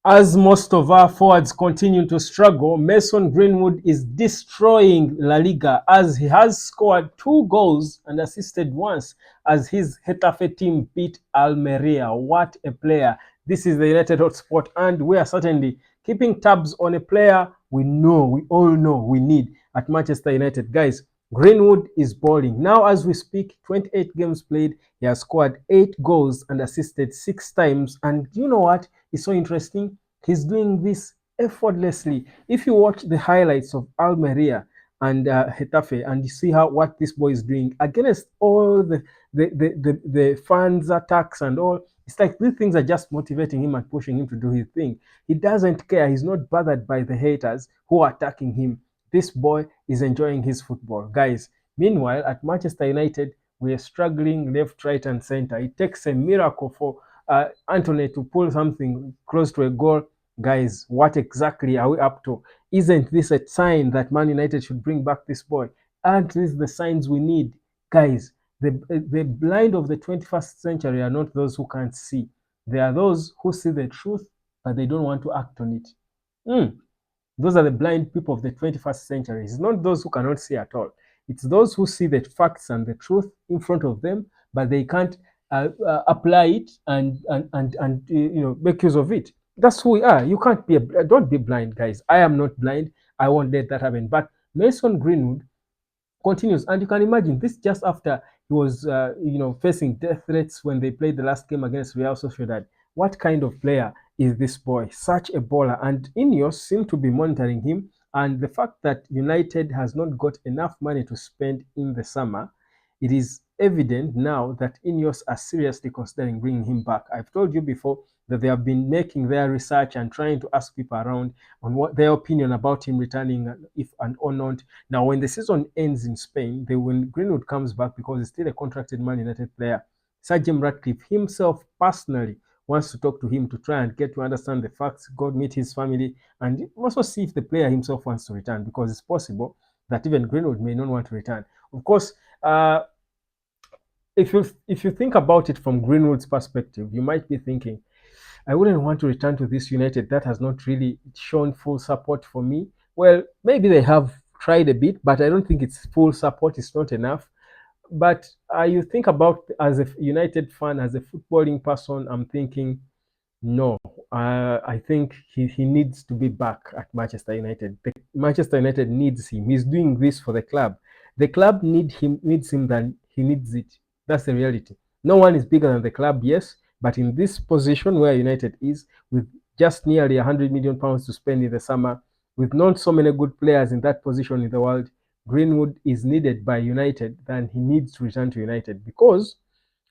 As most of our forwards continue to struggle, Mason Greenwood is destroying La Liga as he has scored 2 goals and assisted once as his Getafe team beat Almeria. What a player. This is the United Hotspot, and we are certainly keeping tabs on a player we all know we need at Manchester United. Guys, Greenwood is balling. Now as we speak, 28 games played, he has scored 8 goals and assisted 6 times. And you know what is so interesting? He's doing this effortlessly. If you watch the highlights of Almeria and Getafe and you see what this boy is doing against all the fans' attacks and all, it's like these things are just motivating him and pushing him to do his thing. He doesn't care. He's not bothered by the haters who are attacking him. This boy is enjoying his football. Guys, meanwhile, at Manchester United, we are struggling left, right, and center. It takes a miracle for Anthony to pull something close to a goal. Guys, what exactly are we up to? Isn't this a sign that Man United should bring back this boy? Aren't these the signs we need? Guys, the blind of the 21st century are not those who can't see. They are those who see the truth, but they don't want to act on it. Those are the blind people of the 21st century. It's not those who cannot see at all. It's those who see the facts and the truth in front of them, but they can't apply it and make use of it. That's who we are. You can't be don't be blind, guys. I am not blind. I won't let that happen. But Mason Greenwood continues, and you can imagine this just after he was facing death threats when they played the last game against Real Sociedad. What kind of player is this boy? Such a baller, and INEOS seem to be monitoring him. And the fact that United has not got enough money to spend in the summer, it is evident now that INEOS are seriously considering bringing him back. I've told you before that they have been making their research and trying to ask people around on what their opinion about him returning, if and or not. Now, when the season ends in Spain, when Greenwood comes back, because he's still a contracted Man United player, Sir Jim Ratcliffe himself personally wants to talk to him to try and get to understand the facts, go meet his family, and also see if the player himself wants to return, because it's possible that even Greenwood may not want to return. Of course, if you think about it from Greenwood's perspective, you might be thinking, I wouldn't want to return to this United that has not really shown full support for me. Well, maybe they have tried a bit, but I don't think it's full support. It's not enough. But you think about, as a United fan, as a footballing person, I'm thinking, no, I think he needs to be back at Manchester United. Manchester United needs him. He's doing this for the club. The club needs him than he needs it. That's the reality. No one is bigger than the club, yes, but in this position where United is, with just nearly £100 million to spend in the summer, with not so many good players in that position in the world, Greenwood is needed by United than he needs to return to United, because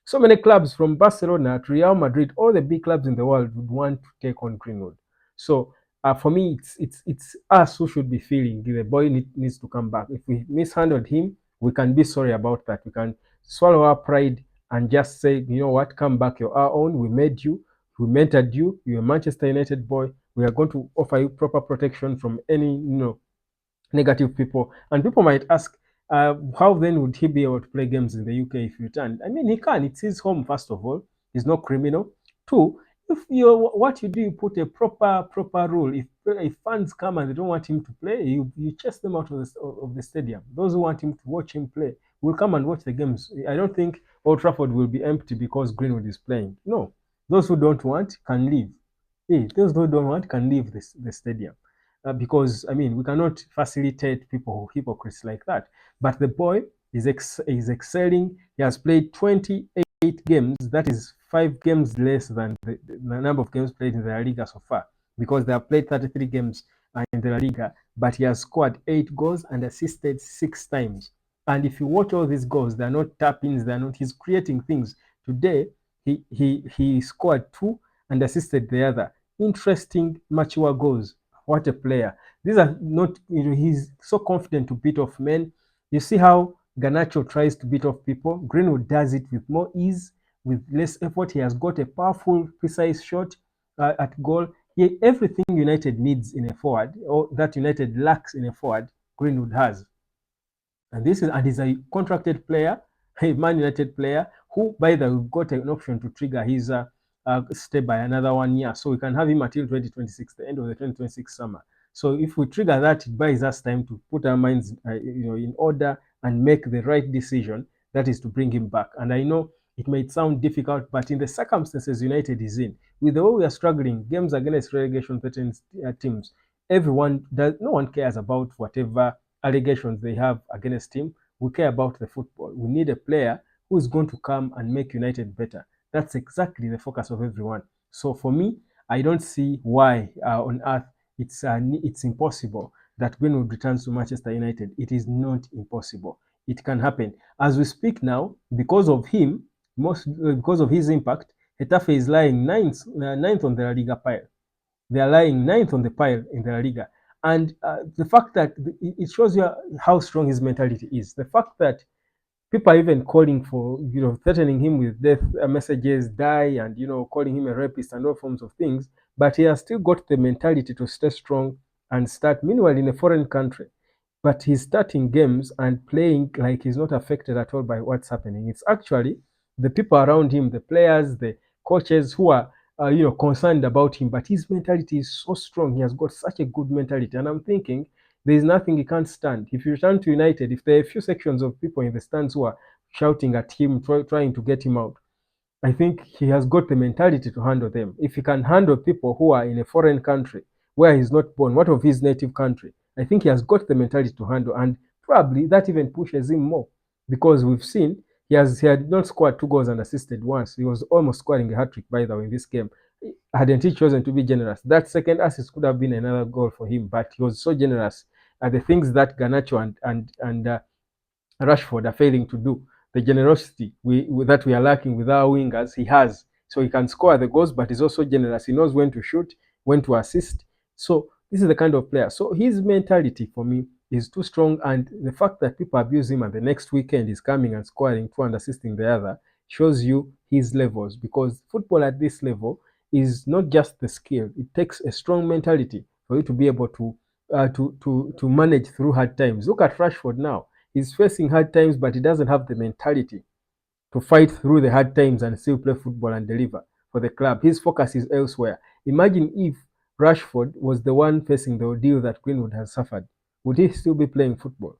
so many clubs from Barcelona to Real Madrid, all the big clubs in the world would want to take on Greenwood. So for me, it's us who should be feeling the boy needs to come back. If we mishandled him, we can be sorry about that. We can swallow our pride and just say, you know what, come back, you're our own. We made you, we mentored you. You're a Manchester United boy. We are going to offer you proper protection from any negative people. And people might ask, how then would he be able to play games in the UK if he returned? I mean, he can. It's his home, first of all. He's not criminal. Two, if what you do, you put a proper rule. If fans come and they don't want him to play, you chase them out of the stadium. Those who want him to watch him play will come and watch the games. I don't think Old Trafford will be empty because Greenwood is playing. No, those who don't want can leave. Hey, those who don't want can leave the stadium. Because I mean, we cannot facilitate people who hypocrites like that. But the boy is excelling. He has played 28 games. That is 5 games less than the number of games played in the La Liga so far, because they have played 33 games in the La Liga. But he has scored 8 goals and assisted 6 times. And if you watch all these goals, they're not tap-ins. They're not. He's creating things. Today, he scored 2 and assisted the other. Interesting, mature goals. What a player. These are not, he's so confident to beat off men. You see how Garnacho tries to beat off people. Greenwood does it with more ease, with less effort. He has got a powerful, precise shot at goal. Everything United needs in a forward, or that United lacks in a forward, Greenwood has. And he's a contracted player, a Man United player, who, by the way, got an option to trigger his stay by another 1 year. So we can have him until 2026, the end of the 2026 summer. So if we trigger that, it buys us time to put our minds in order and make the right decision, that is to bring him back. And I know it may sound difficult, but in the circumstances United is in, with the way we are struggling, games against relegation threatened teams, no one cares about whatever allegations they have against him. We care about the football. We need a player who is going to come and make United better. That's exactly the focus of everyone. So for me, I don't see why on earth it's impossible that Greenwood returns to Manchester United. It is not impossible. It can happen. As we speak now, because of him, because of his impact, Getafe is lying ninth on the La Liga pile. They are lying ninth on the pile in the La Liga. And the fact that it shows you how strong his mentality is. The fact that people are even calling for, threatening him with death messages, die, and, calling him a rapist and all forms of things. But he has still got the mentality to stay strong and start, meanwhile, in a foreign country. But he's starting games and playing like he's not affected at all by what's happening. It's actually the people around him, the players, the coaches who are, concerned about him. But his mentality is so strong. He has got such a good mentality. And I'm thinking, there is nothing he can't stand. If you return to United, if there are a few sections of people in the stands who are shouting at him, trying to get him out, I think he has got the mentality to handle them. If he can handle people who are in a foreign country where he's not born, what of his native country? I think he has got the mentality to handle, and probably that even pushes him more because we've seen he had not scored 2 goals and assisted once. He was almost scoring a hat trick, by the way, in this game. Hadn't he chosen to be generous? That second assist could have been another goal for him, but he was so generous at the things that Garnacho and Rashford are failing to do. The generosity that we are lacking with our wingers, he has. So he can score the goals, but he's also generous. He knows when to shoot, when to assist. So this is the kind of player. So his mentality for me is too strong, and the fact that people abuse him and the next weekend is coming and scoring two and assisting the other shows you his levels, because football at this level is not just the skill. It takes a strong mentality for you to be able to manage through hard times. Look at Rashford now. He's facing hard times, but he doesn't have the mentality to fight through the hard times and still play football and deliver for the club. His focus is elsewhere. Imagine if Rashford was the one facing the ordeal that Greenwood has suffered. Would he still be playing football?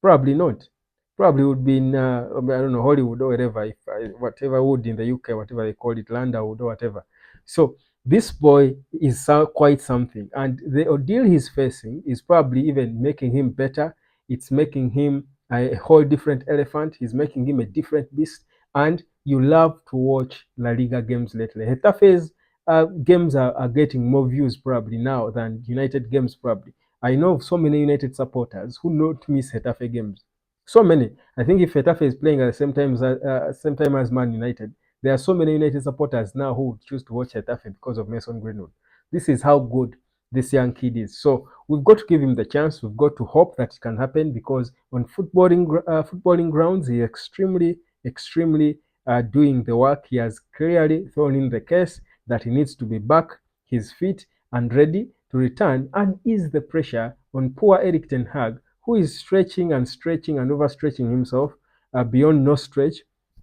Probably not. Probably would be in, I don't know, Hollywood or whatever, whatever wood in the UK, whatever they call it, Landerwood or whatever. So this boy is quite something. And the ordeal he's facing is probably even making him better. It's making him a whole different elephant. He's making him a different beast. And you love to watch La Liga games lately. Getafe's games are getting more views probably now than United games probably. I know so many United supporters who not miss Getafe games. So many. I think if Getafe is playing at the same time as Man United, there are so many United supporters now who choose to watch Getafe because of Mason Greenwood. This is how good this young kid is. So we've got to give him the chance. We've got to hope that it can happen, because on footballing grounds, he extremely doing the work. He has clearly thrown in the case that he needs to be back, his feet, and ready to return and ease the pressure on poor Eric Ten Hag, who is stretching and overstretching himself beyond no stretch.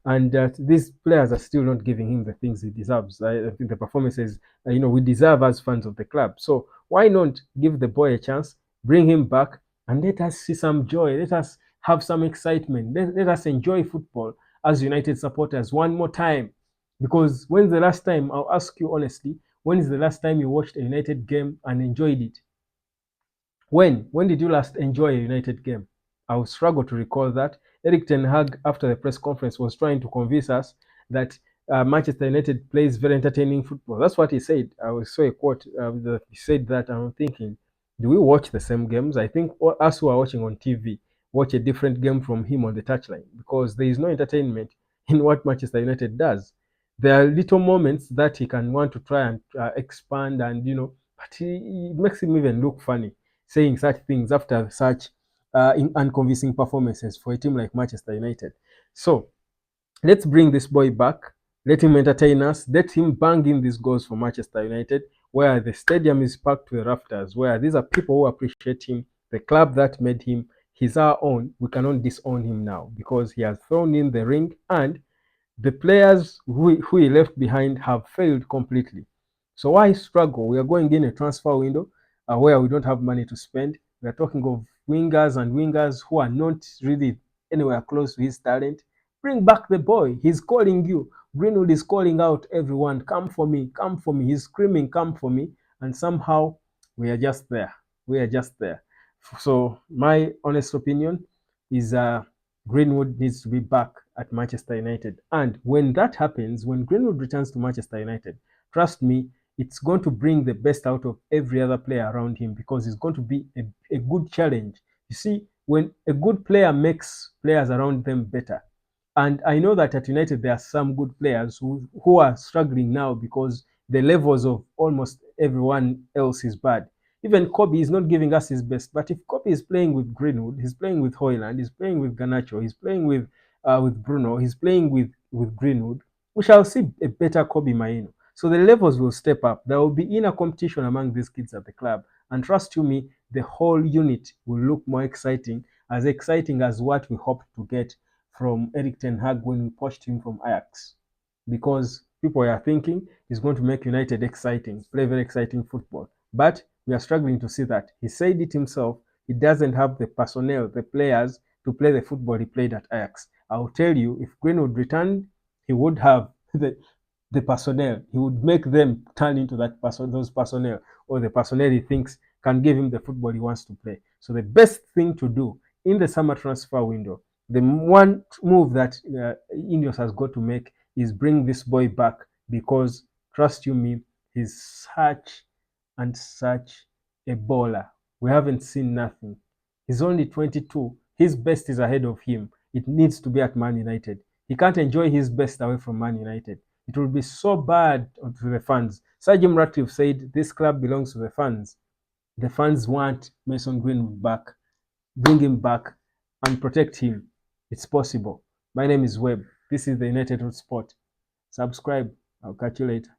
And these players are still not giving him the things he deserves. I think the performances, we deserve as fans of the club. So why not give the boy a chance, bring him back, and let us see some joy. Let us have some excitement. Let us enjoy football as United supporters one more time. Because when's the last time, I'll ask you honestly, when is the last time you watched a United game and enjoyed it? When did you last enjoy a United game? I will struggle to recall that. Eric Ten Hag, after the press conference, was trying to convince us that Manchester United plays very entertaining football. That's what he said. I saw a quote that he said that. I'm thinking, do we watch the same games? I think us who are watching on TV watch a different game from him on the touchline, because there is no entertainment in what Manchester United does. There are little moments that he can want to try and expand, and but it makes him even look funny saying such things after such unconvincing performances for a team like Manchester United. So let's bring this boy back. Let him entertain us. Let him bang in these goals for Manchester United, where the stadium is packed to the rafters, where these are people who appreciate him, the club that made him. He's our own. We cannot disown him now, because he has thrown in the ring, and The players who he left behind have failed completely. So why struggle? We are going in a transfer window where we don't have money to spend. We are talking of wingers who are not really anywhere close to his talent. Bring back the boy. He's calling you. Greenwood is calling out everyone, come for me, come for me. He's screaming, come for me. And somehow we are just there. We are just there. So my honest opinion is Greenwood needs to be back at Manchester United. And when that happens, when Greenwood returns to Manchester United, trust me, it's going to bring the best out of every other player around him because it's going to be a good challenge. You see, when a good player makes players around them better, and I know that at United there are some good players who are struggling now because the levels of almost everyone else is bad. Even Kobe is not giving us his best. But if Kobe is playing with Greenwood, he's playing with Hoyland, he's playing with Garnacho, he's playing with Bruno, he's playing with Greenwood, we shall see a better Kobe Maino. So the levels will step up. There will be inner competition among these kids at the club. And trust you me, the whole unit will look more exciting as what we hoped to get from Eric Ten Hag when we poached him from Ajax. Because people are thinking he's going to make United exciting, play very exciting football. But we are struggling to see that. He said it himself. He doesn't have the personnel, the players to play the football he played at Ajax. I'll tell you, if Greenwood returned, he would have the personnel. He would make them turn into those personnel, or the personnel he thinks can give him the football he wants to play. So the best thing to do in the summer transfer window, the one move that INEOS has got to make is bring this boy back because trust you me, he's such and such a baller. We haven't seen nothing. He's only 22. His best is ahead of him. It needs to be at Man United. He can't enjoy his best away from Man United. It will be so bad to the fans. Sir Jim Ratcliffe said this club belongs to the fans. The fans want Mason Greenwood back. Bring him back and protect him. It's possible. My name is Webb. This is the United Road Sport. Subscribe. I'll catch you later.